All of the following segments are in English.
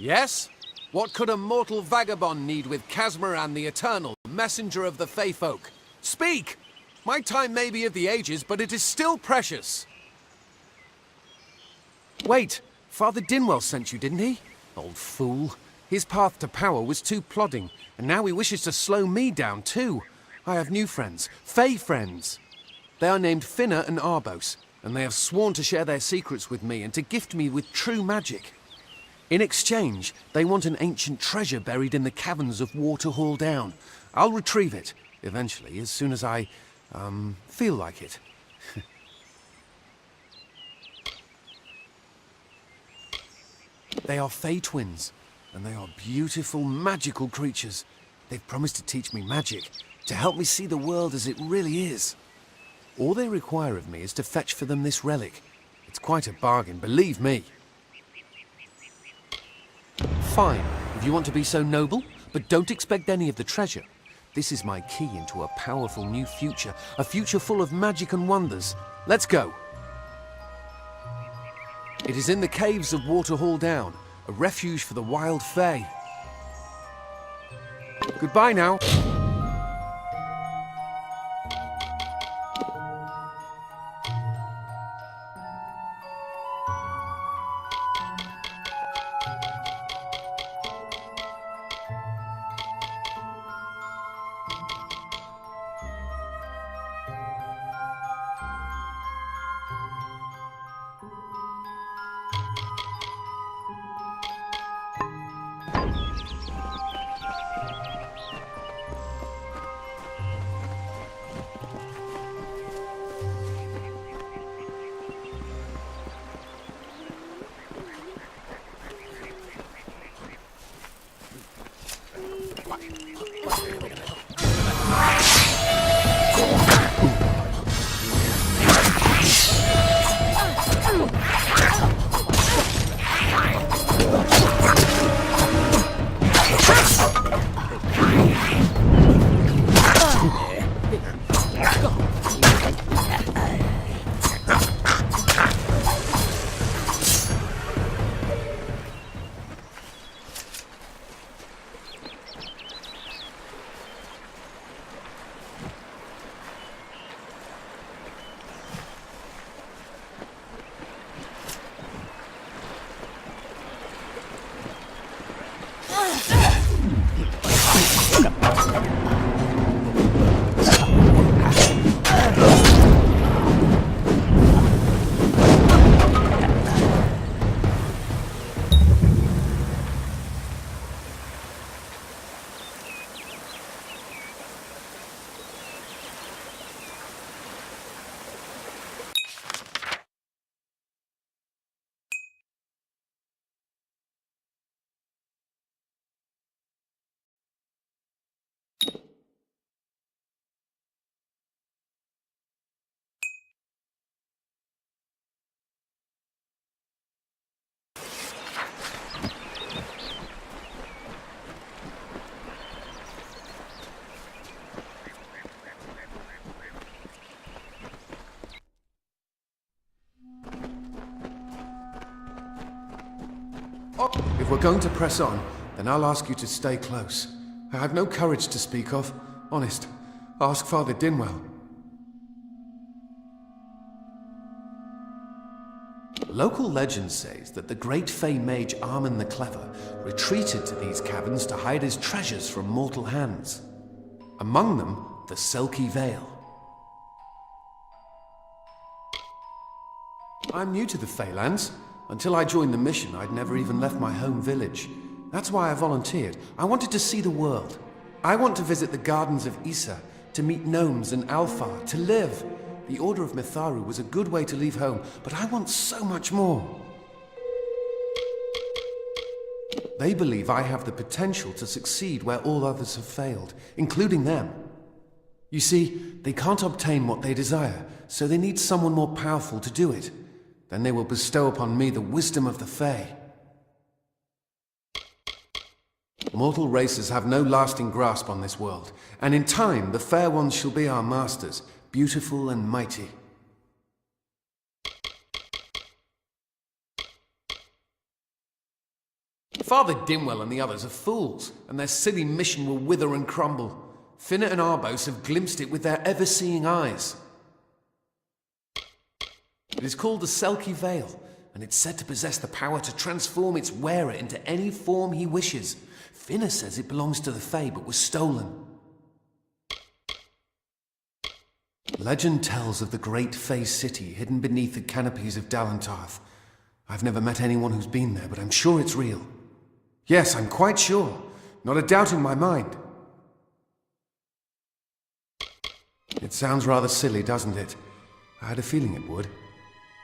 Yes? What could a mortal vagabond need with Casmaran the Eternal, messenger of the Fey folk? Speak! My time may be of the ages, but it is still precious. Wait, Father Dinwell sent you, didn't he? Old fool. His path to power was too plodding, and now he wishes to slow me down too. I have new friends, Fey friends. They are named Finna and Arbos, and they have sworn to share their secrets with me and to gift me with true magic. In exchange, they want an ancient treasure buried in the caverns of Waterhall Down. I'll retrieve it, eventually, as soon as I, feel like it. They are Fey twins, and they are beautiful, magical creatures. They've promised to teach me magic, to help me see the world as it really is. All they require of me is to fetch for them this relic. It's quite a bargain, believe me. Fine, if you want to be so noble, but don't expect any of the treasure. This is my key into a powerful new future, a future full of magic and wonders. Let's go. It is in the caves of Waterhall Down, a refuge for the wild Fey. Goodbye now. If we're going to press on, then I'll ask you to stay close. I have no courage to speak of. Honest. Ask Father Dinwell. Local legend says that the great Fey mage Armin the Clever retreated to these caverns to hide his treasures from mortal hands. Among them, the Silky Veil. I'm new to the Feylands. Until I joined the mission, I'd never even left my home village. That's why I volunteered. I wanted to see the world. I want to visit the gardens of Issa, to meet gnomes and Alfar, to live. The Order of Mitharu was a good way to leave home, but I want so much more. They believe I have the potential to succeed where all others have failed, including them. You see, they can't obtain what they desire, so they need someone more powerful to do it. Then they will bestow upon me the wisdom of the Fey. Mortal races have no lasting grasp on this world, and in time the fair ones shall be our masters, beautiful and mighty. Father Dinwell and the others are fools, and their silly mission will wither and crumble. Finnet and Arbos have glimpsed it with their ever-seeing eyes. It is called the Selkie Veil, and it's said to possess the power to transform its wearer into any form he wishes. Finnet says it belongs to the Fae, but was stolen. Legend tells of the great Fae city hidden beneath the canopies of Dalantarth. I've never met anyone who's been there, but I'm sure it's real. Yes, I'm quite sure. Not a doubt in my mind. It sounds rather silly, doesn't it? I had a feeling it would.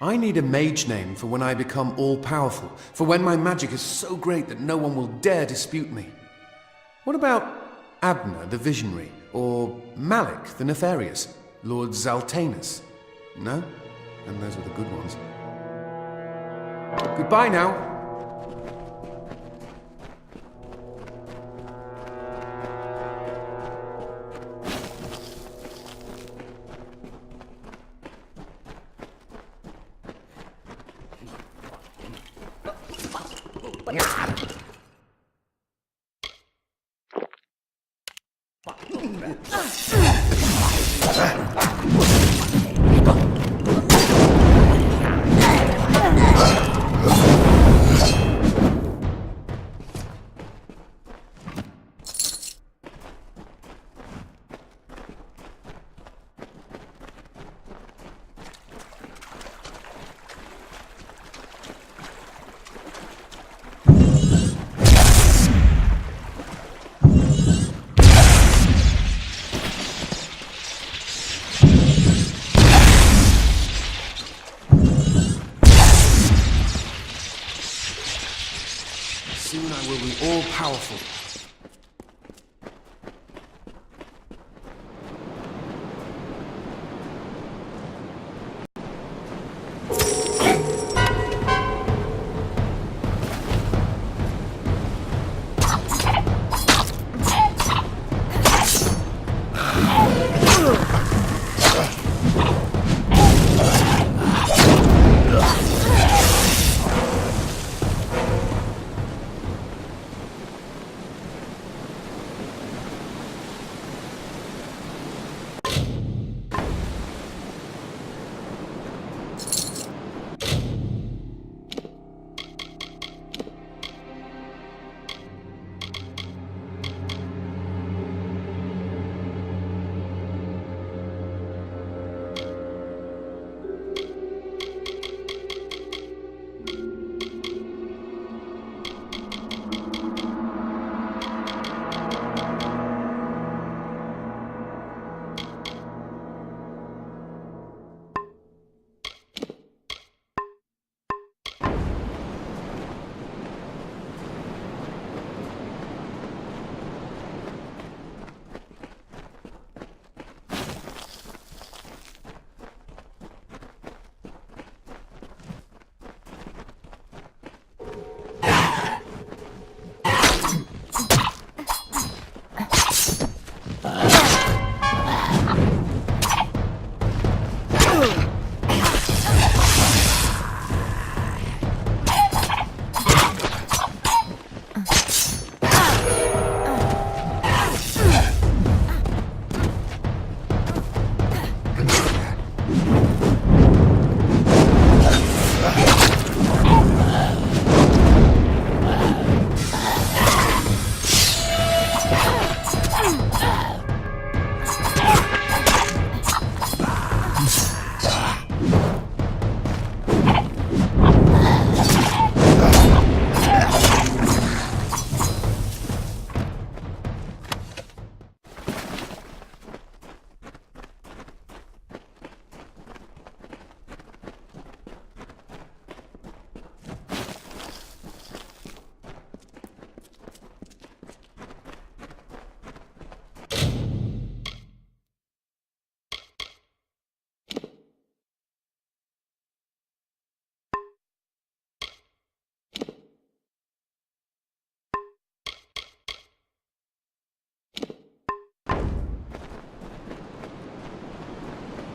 I need a mage name for when I become all-powerful, for when my magic is so great that no one will dare dispute me. What about Abner the Visionary, or Malik the Nefarious, Lord Zaltanus? No? And those were the good ones. Goodbye now. Soon I will be all-powerful.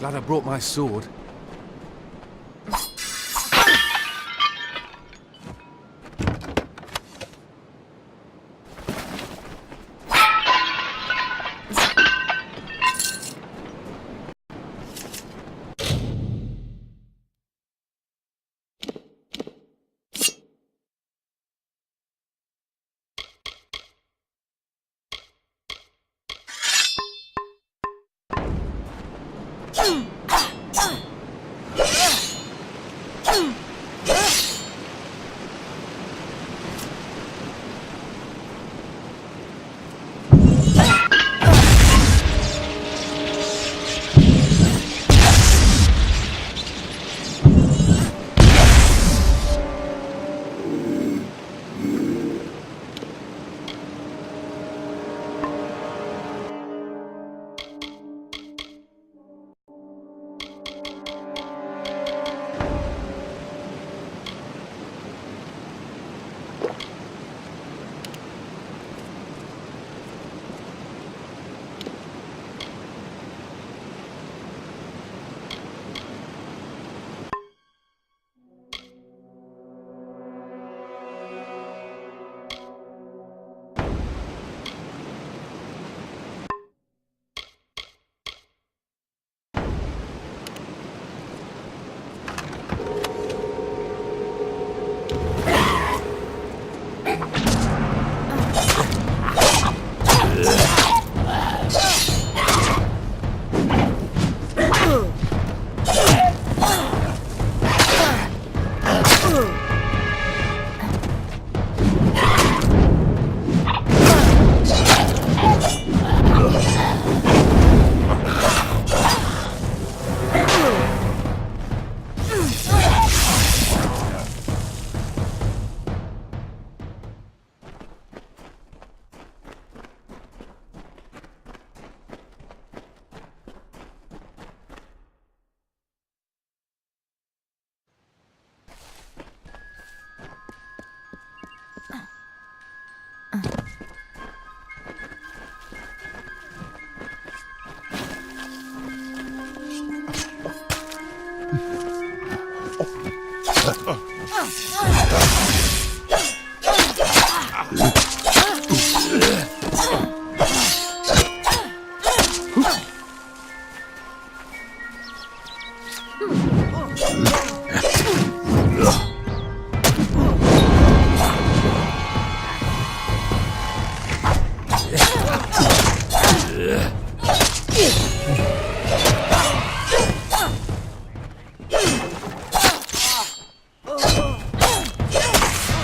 Glad I brought my sword.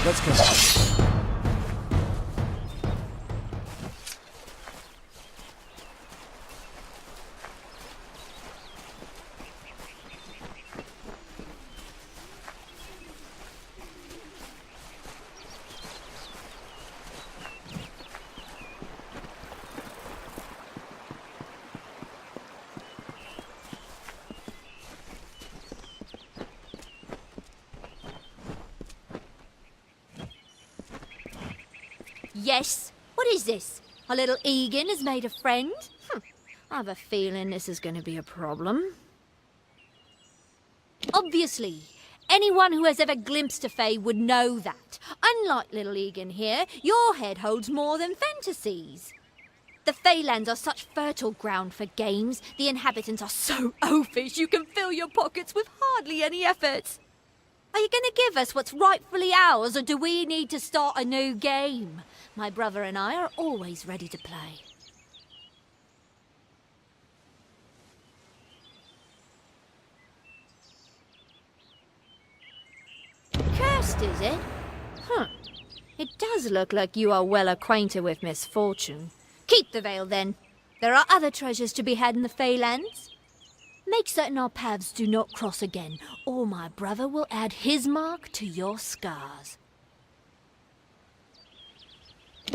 Let's go. Yes? What is this? Our little Egan has made a friend? I have a feeling this is going to be a problem. Obviously, anyone who has ever glimpsed a fae would know that. Unlike little Egan here, your head holds more than fantasies. The Feylands are such fertile ground for games. The inhabitants are so oafish you can fill your pockets with hardly any effort. Are you going to give us what's rightfully ours, or do we need to start a new game? My brother and I are always ready to play. Cursed, is it? It does look like you are well acquainted with misfortune. Keep the veil, then. There are other treasures to be had in the Feylands. Make certain our paths do not cross again, or my brother will add his mark to your scars.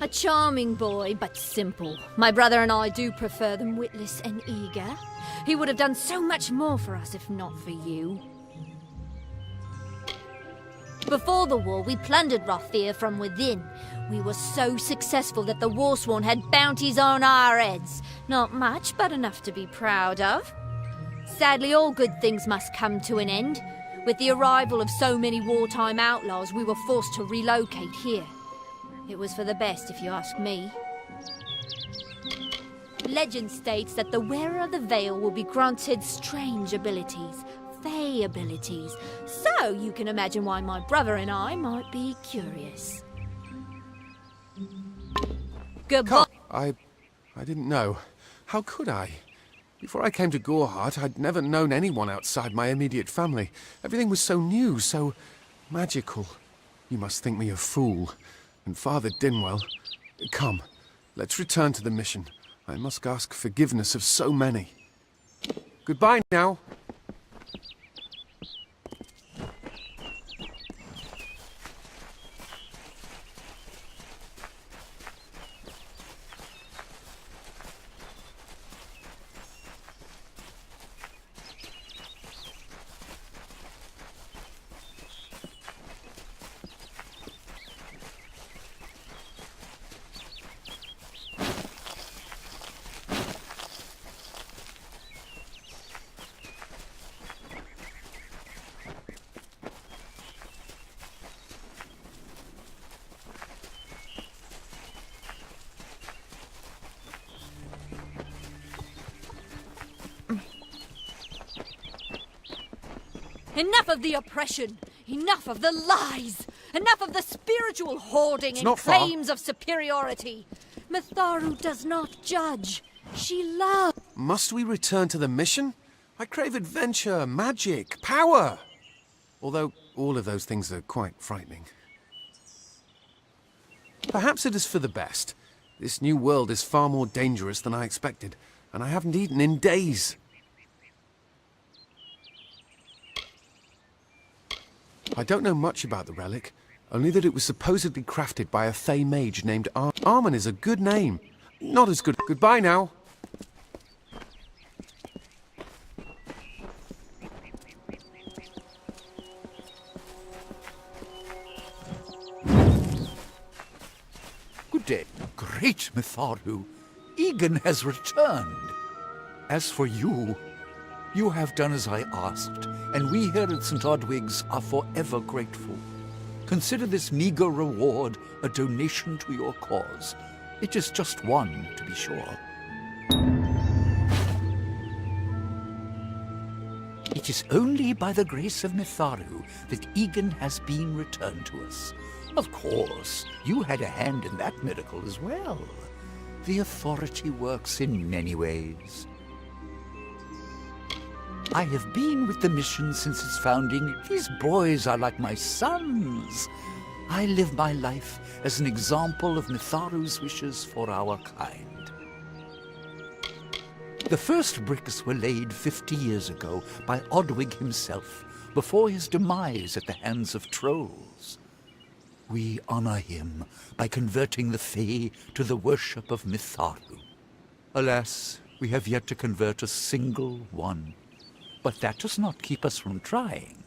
A charming boy, but simple. My brother and I do prefer them witless and eager. He would have done so much more for us if not for you. Before the war, we plundered Rothir from within. We were so successful that the Warsworn had bounties on our heads. Not much, but enough to be proud of. Sadly, all good things must come to an end. With the arrival of so many wartime outlaws, we were forced to relocate here. It was for the best, if you ask me. Legend states that the wearer of the veil will be granted strange abilities, fey abilities. So you can imagine why my brother and I might be curious. Goodbye. I didn't know. How could I? Before I came to Gorhart, I'd never known anyone outside my immediate family. Everything was so new, so magical. You must think me a fool. And Father Dinwell... Come, let's return to the mission. I must ask forgiveness of so many. Goodbye now. Enough of the oppression! Enough of the lies! Enough of the spiritual hoarding and not far. claims of superiority! Mitharu does not judge. She loves. Must we return to the mission? I crave adventure, magic, power. Although all of those things are quite frightening. Perhaps it is for the best. This new world is far more dangerous than I expected, and I haven't eaten in days. I don't know much about the relic, only that it was supposedly crafted by a Fey mage named Armin is a good name. Not as good. Goodbye now. Good day. Great Mitharu. Egan has returned. As for you, you have done as I asked, and we here at St. Odwig's are forever grateful. Consider this meager reward a donation to your cause. It is just one, to be sure. It is only by the grace of Mitharu that Egan has been returned to us. Of course, you had a hand in that miracle as well. The authority works in many ways. I have been with the mission since its founding. These boys are like my sons. I live my life as an example of Mitharu's wishes for our kind. The first bricks were laid 50 years ago by Odwig himself, before his demise at the hands of trolls. We honor him by converting the Fae to the worship of Mitharu. Alas, we have yet to convert a single one. But that does not keep us from trying.